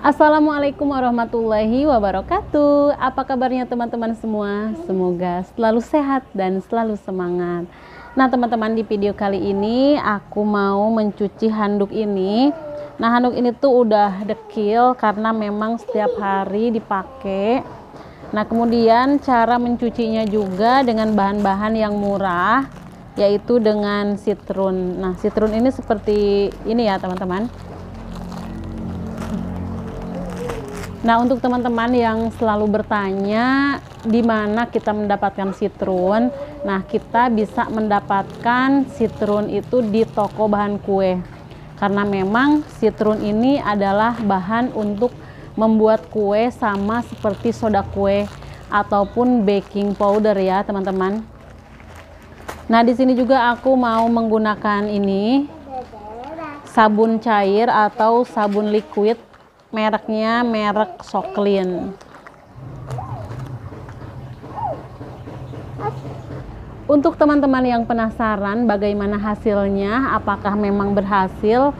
Assalamualaikum warahmatullahi wabarakatuh. Apa kabarnya teman-teman semua? Semoga selalu sehat dan selalu semangat. Nah teman-teman, di video kali ini aku mau mencuci handuk ini. Nah handuk ini tuh udah dekil karena memang setiap hari dipakai. Nah kemudian cara mencucinya juga dengan bahan-bahan yang murah, yaitu dengan sitrun. Nah sitrun ini seperti ini ya teman-teman. Nah untuk teman-teman yang selalu bertanya di mana kita mendapatkan sitrun, nah kita bisa mendapatkan sitrun itu di toko bahan kue, karena memang sitrun ini adalah bahan untuk membuat kue sama seperti soda kue ataupun baking powder ya teman-teman. Nah di sini juga aku mau menggunakan ini sabun cair atau sabun liquid. Mereknya merek Soklin. Untuk teman-teman yang penasaran bagaimana hasilnya, apakah memang berhasil,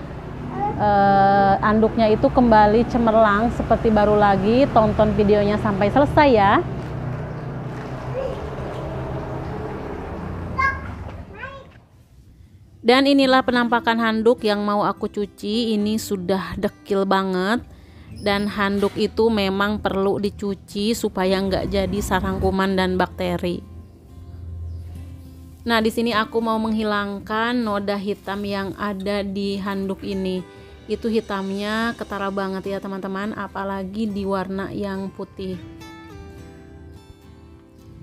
anduknya itu kembali cemerlang seperti baru lagi, tonton videonya sampai selesai ya. Dan inilah penampakan handuk yang mau aku cuci. Ini sudah dekil banget. Dan handuk itu memang perlu dicuci supaya nggak jadi sarang kuman dan bakteri. Nah di sini aku mau menghilangkan noda hitam yang ada di handuk ini. Itu hitamnya ketara banget ya teman-teman, apalagi di warna yang putih.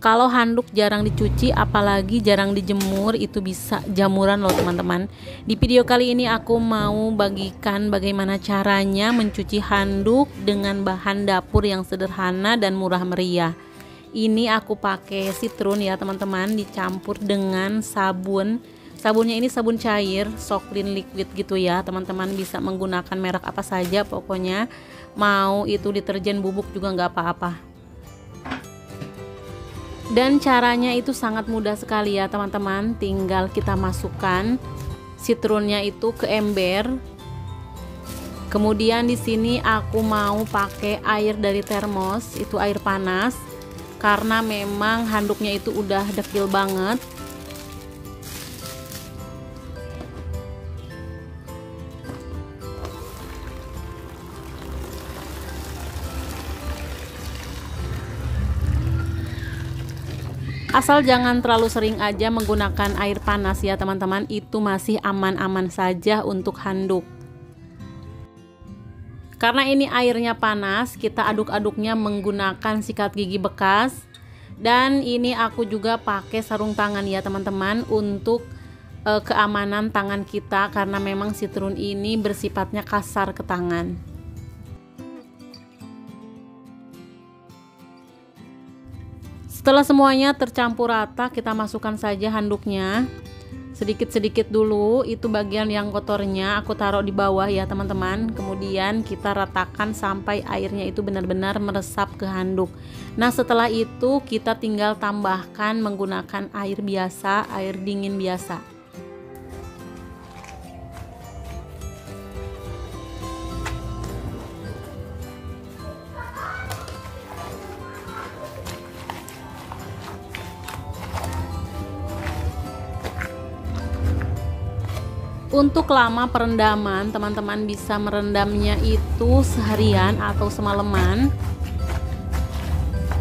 Kalau handuk jarang dicuci, apalagi jarang dijemur, itu bisa jamuran loh teman-teman. Di video kali ini aku mau bagikan bagaimana caranya mencuci handuk dengan bahan dapur yang sederhana dan murah meriah. Ini aku pakai sitrun ya teman-teman, dicampur dengan sabun. Sabunnya ini sabun cair, Soklin liquid gitu ya teman-teman. Bisa menggunakan merek apa saja pokoknya. Mau itu deterjen bubuk juga nggak apa-apa. Dan caranya itu sangat mudah sekali ya teman-teman, tinggal kita masukkan sitrunnya itu ke ember. Kemudian di sini aku mau pakai air dari termos, itu air panas, karena memang handuknya itu udah dekil banget. Asal jangan terlalu sering aja menggunakan air panas ya teman-teman, itu masih aman-aman saja untuk handuk. Karena ini airnya panas, kita aduk-aduknya menggunakan sikat gigi bekas. Dan ini aku juga pakai sarung tangan ya teman-teman, untuk keamanan tangan kita, karena memang sitrun ini bersifatnya kasar ke tangan. Setelah semuanya tercampur rata, kita masukkan saja handuknya sedikit-sedikit dulu. Itu bagian yang kotornya aku taruh di bawah ya teman-teman. Kemudian kita ratakan sampai airnya itu benar-benar meresap ke handuk. Nah setelah itu kita tinggal tambahkan menggunakan air biasa, air dingin biasa. Untuk lama perendaman, teman-teman bisa merendamnya itu seharian atau semalaman.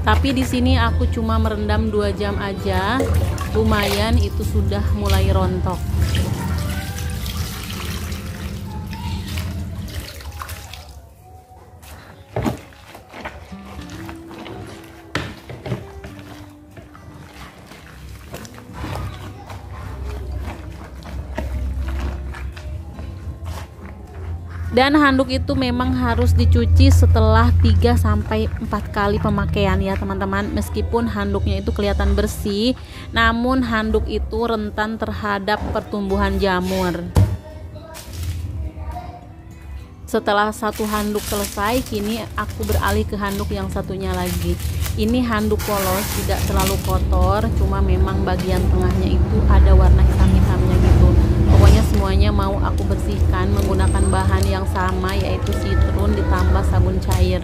Tapi di sini aku cuma merendam 2 jam aja. Lumayan, itu sudah mulai rontok. Dan handuk itu memang harus dicuci setelah 3-4 kali pemakaian ya teman-teman. Meskipun handuknya itu kelihatan bersih, namun handuk itu rentan terhadap pertumbuhan jamur. Setelah satu handuk selesai, kini aku beralih ke handuk yang satunya lagi. Ini handuk polos, tidak terlalu kotor, cuma memang bagian tengahnya itu ada warna hitam-hitamnya gitu. Pokoknya semuanya mau aku bersihkan menggunakan bahan yang sama, yaitu sitrun ditambah sabun cair.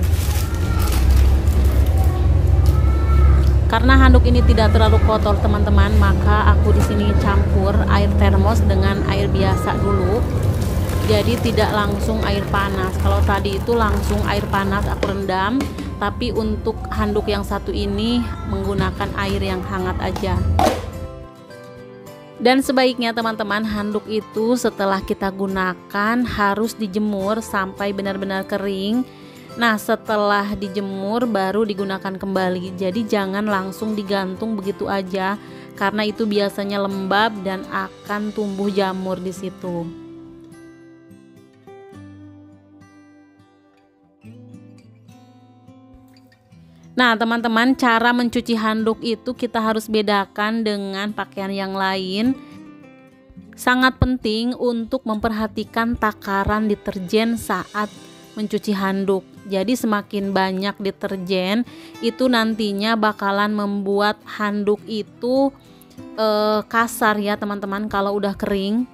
Karena handuk ini tidak terlalu kotor teman-teman, maka aku di sini campur air termos dengan air biasa dulu. Jadi tidak langsung air panas. Kalau tadi itu langsung air panas aku rendam, tapi untuk handuk yang satu ini menggunakan air yang hangat aja. Dan sebaiknya teman-teman, handuk itu setelah kita gunakan harus dijemur sampai benar-benar kering. Nah, setelah dijemur baru digunakan kembali. Jadi jangan langsung digantung begitu aja, karena itu biasanya lembab dan akan tumbuh jamur di situ. Nah, teman-teman, cara mencuci handuk itu kita harus bedakan dengan pakaian yang lain. Sangat penting untuk memperhatikan takaran deterjen saat mencuci handuk. Jadi semakin banyak deterjen itu nantinya bakalan membuat handuk itu kasar ya teman-teman kalau udah kering.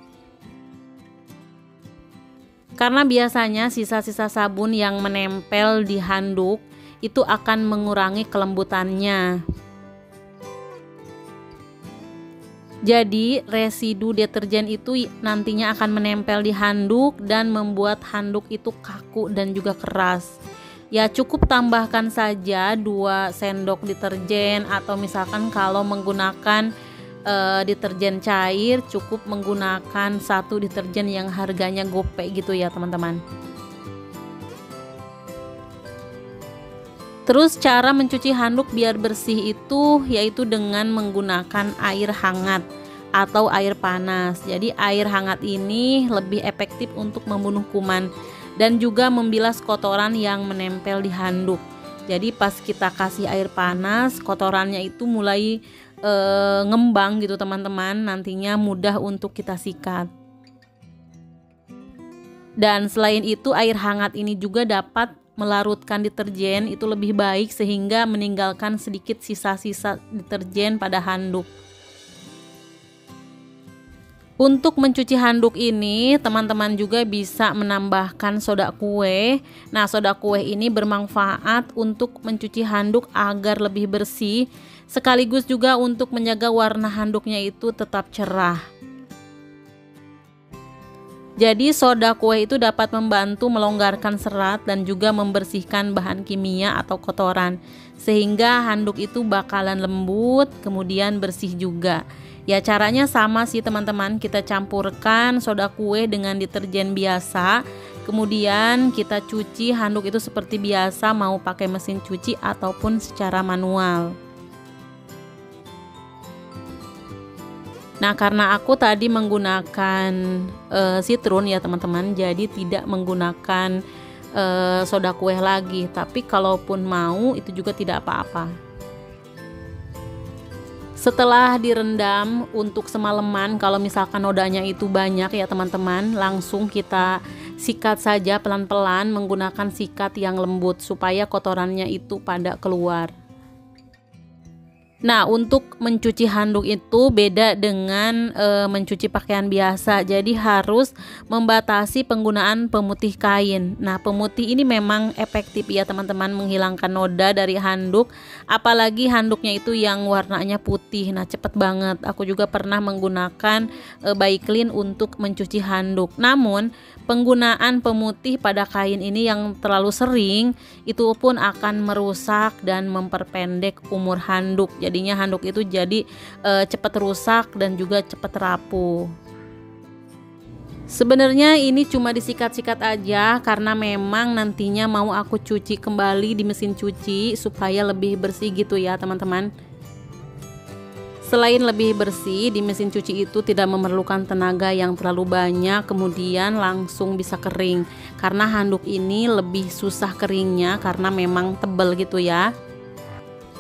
Karena biasanya sisa-sisa sabun yang menempel di handuk itu akan mengurangi kelembutannya. Jadi residu deterjen itu nantinya akan menempel di handuk dan membuat handuk itu kaku dan juga keras. Ya cukup tambahkan saja 2 sendok deterjen, atau misalkan kalau menggunakan deterjen cair cukup menggunakan 1 deterjen yang harganya gope gitu ya teman-teman. Terus cara mencuci handuk biar bersih itu yaitu dengan menggunakan air hangat atau air panas. Jadi air hangat ini lebih efektif untuk membunuh kuman dan juga membilas kotoran yang menempel di handuk. Jadi pas kita kasih air panas, kotorannya itu mulai ngembang gitu teman-teman, nantinya mudah untuk kita sikat. Dan selain itu air hangat ini juga dapat melarutkan deterjen itu lebih baik sehingga meninggalkan sedikit sisa-sisa deterjen pada handuk. Untuk mencuci handuk ini teman-teman juga bisa menambahkan soda kue. Nah, soda kue ini bermanfaat untuk mencuci handuk agar lebih bersih, sekaligus juga untuk menjaga warna handuknya itu tetap cerah. Jadi soda kue itu dapat membantu melonggarkan serat dan juga membersihkan bahan kimia atau kotoran, sehingga handuk itu bakalan lembut kemudian bersih juga. Ya caranya sama sih teman-teman, kita campurkan soda kue dengan deterjen biasa, kemudian kita cuci handuk itu seperti biasa, mau pakai mesin cuci ataupun secara manual. Nah, karena aku tadi menggunakan sitrun ya teman-teman, jadi tidak menggunakan soda kue lagi. Tapi kalaupun mau itu juga tidak apa-apa. Setelah direndam untuk semalaman, kalau misalkan nodanya itu banyak ya teman-teman, langsung kita sikat saja pelan-pelan menggunakan sikat yang lembut supaya kotorannya itu pada keluar. Nah, untuk mencuci handuk itu beda dengan mencuci pakaian biasa. Jadi harus membatasi penggunaan pemutih kain. Nah, pemutih ini memang efektif ya teman-teman menghilangkan noda dari handuk. Apalagi handuknya itu yang warnanya putih. Nah, cepet banget. Aku juga pernah menggunakan Baiklin untuk mencuci handuk. Namun, penggunaan pemutih pada kain ini yang terlalu sering itu pun akan merusak dan memperpendek umur handuk. Jadinya handuk itu jadi cepat rusak dan juga cepat rapuh. Sebenarnya ini cuma disikat-sikat aja karena memang nantinya mau aku cuci kembali di mesin cuci supaya lebih bersih gitu ya teman-teman. Selain lebih bersih, di mesin cuci itu tidak memerlukan tenaga yang terlalu banyak, kemudian langsung bisa kering. Karena handuk ini lebih susah keringnya karena memang tebal gitu ya.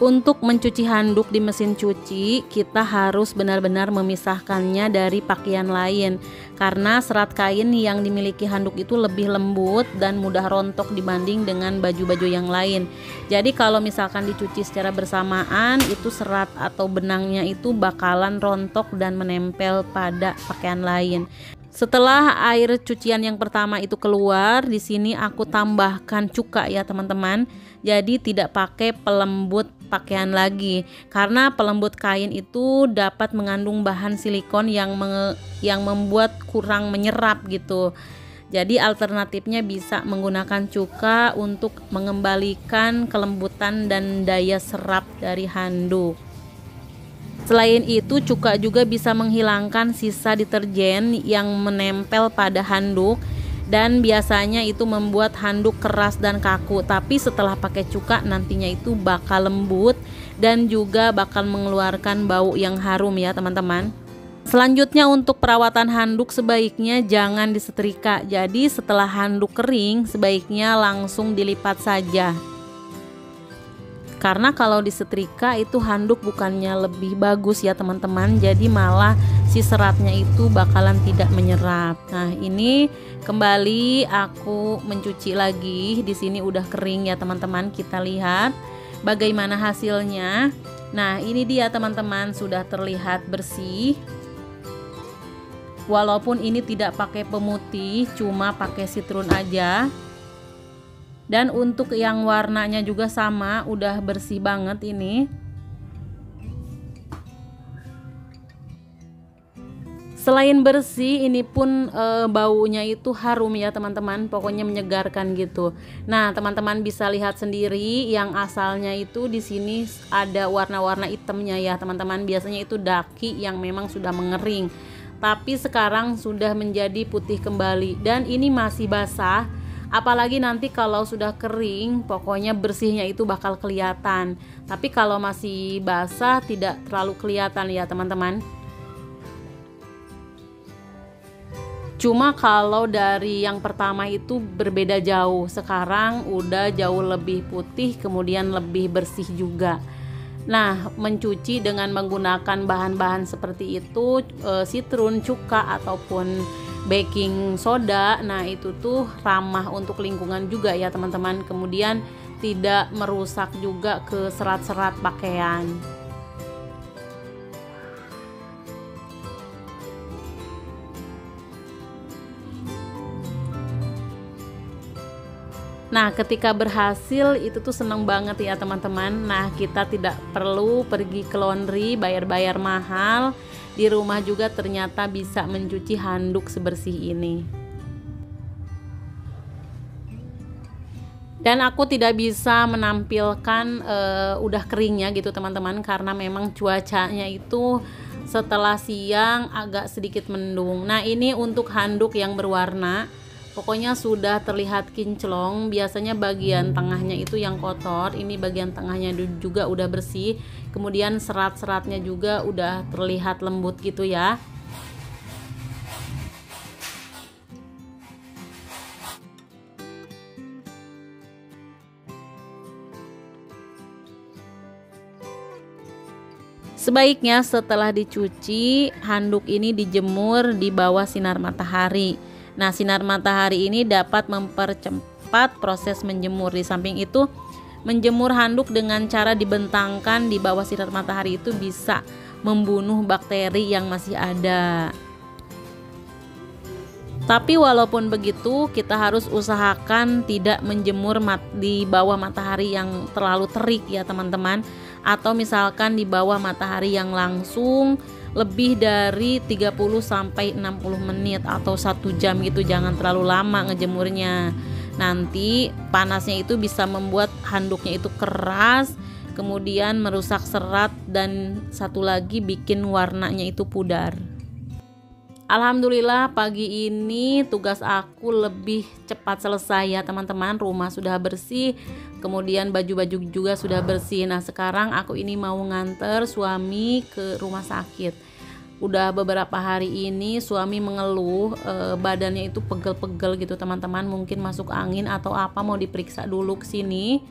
Untuk mencuci handuk di mesin cuci, kita harus benar-benar memisahkannya dari pakaian lain. Karena serat kain yang dimiliki handuk itu lebih lembut dan mudah rontok dibanding dengan baju-baju yang lain. Jadi kalau misalkan dicuci secara bersamaan, itu serat atau benangnya itu bakalan rontok dan menempel pada pakaian lain. Setelah air cucian yang pertama itu keluar, di sini aku tambahkan cuka ya teman-teman. Jadi tidak pakai pelembut pakaian lagi, karena pelembut kain itu dapat mengandung bahan silikon yang membuat kurang menyerap gitu. Jadi alternatifnya bisa menggunakan cuka untuk mengembalikan kelembutan dan daya serap dari handuk. Selain itu, cuka juga bisa menghilangkan sisa deterjen yang menempel pada handuk dan biasanya itu membuat handuk keras dan kaku. Tapi setelah pakai cuka nantinya itu bakal lembut dan juga bakal mengeluarkan bau yang harum ya teman-teman. Selanjutnya untuk perawatan handuk sebaiknya jangan disetrika. Jadi setelah handuk kering sebaiknya langsung dilipat saja. Karena kalau disetrika itu handuk bukannya lebih bagus ya teman-teman, jadi malah si seratnya itu bakalan tidak menyerap. Nah, ini kembali aku mencuci lagi. Di sini udah kering ya teman-teman. Kita lihat bagaimana hasilnya. Nah, ini dia teman-teman, sudah terlihat bersih. Walaupun ini tidak pakai pemutih, cuma pakai sitrun aja. Dan untuk yang warnanya juga sama, udah bersih banget ini. Selain bersih, ini pun baunya itu harum ya teman-teman, pokoknya menyegarkan gitu. Nah, teman-teman bisa lihat sendiri yang asalnya itu di sini ada warna-warna hitamnya ya teman-teman. Biasanya itu daki yang memang sudah mengering. Tapi sekarang sudah menjadi putih kembali dan ini masih basah. Apalagi nanti kalau sudah kering, pokoknya bersihnya itu bakal kelihatan. Tapi kalau masih basah tidak terlalu kelihatan ya teman-teman. Cuma kalau dari yang pertama itu berbeda jauh. Sekarang udah jauh lebih putih, kemudian lebih bersih juga. Nah, mencuci dengan menggunakan bahan-bahan seperti itu, sitrun, cuka ataupun baking soda, nah itu tuh ramah untuk lingkungan juga ya teman-teman. Kemudian tidak merusak juga ke serat-serat pakaian. Nah, ketika berhasil itu tuh seneng banget ya teman-teman. Nah, kita tidak perlu pergi ke laundry bayar-bayar mahal. Di rumah juga ternyata bisa mencuci handuk sebersih ini. Dan aku tidak bisa menampilkan udah keringnya gitu teman-teman, karena memang cuacanya itu setelah siang agak sedikit mendung. Nah, ini untuk handuk yang berwarna. Pokoknya sudah terlihat kinclong. Biasanya bagian tengahnya itu yang kotor, ini bagian tengahnya juga udah bersih. Kemudian serat-seratnya juga udah terlihat lembut gitu ya. Sebaiknya setelah dicuci, handuk ini dijemur di bawah sinar matahari. Nah, sinar matahari ini dapat mempercepat proses menjemur. Di samping itu, menjemur handuk dengan cara dibentangkan di bawah sinar matahari itu bisa membunuh bakteri yang masih ada. Tapi walaupun begitu, kita harus usahakan tidak menjemur di bawah matahari yang terlalu terik ya teman-teman. Atau misalkan di bawah matahari yang langsung lebih dari 30 sampai 60 menit atau 1 jam gitu. Jangan terlalu lama ngejemurnya. Nanti panasnya itu bisa membuat handuknya itu keras, kemudian merusak serat, dan satu lagi bikin warnanya itu pudar. Alhamdulillah pagi ini tugas aku lebih cepat selesai ya teman-teman. Rumah sudah bersih, kemudian baju-baju juga sudah bersih. Nah, sekarang aku ini mau nganter suami ke rumah sakit. Udah beberapa hari ini suami mengeluh badannya itu pegel-pegel gitu teman-teman. Mungkin masuk angin atau apa, mau diperiksa dulu ke sini.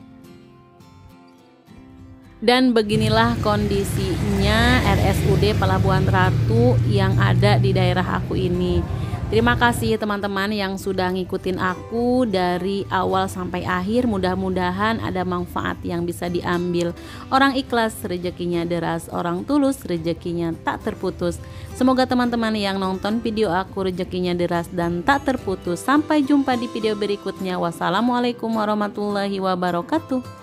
Dan beginilah kondisinya RSUD Pelabuhan Ratu yang ada di daerah aku ini. Terima kasih teman-teman yang sudah ngikutin aku dari awal sampai akhir. Mudah-mudahan ada manfaat yang bisa diambil. Orang ikhlas rezekinya deras, orang tulus rezekinya tak terputus. Semoga teman-teman yang nonton video aku rezekinya deras dan tak terputus. Sampai jumpa di video berikutnya. Wassalamualaikum warahmatullahi wabarakatuh.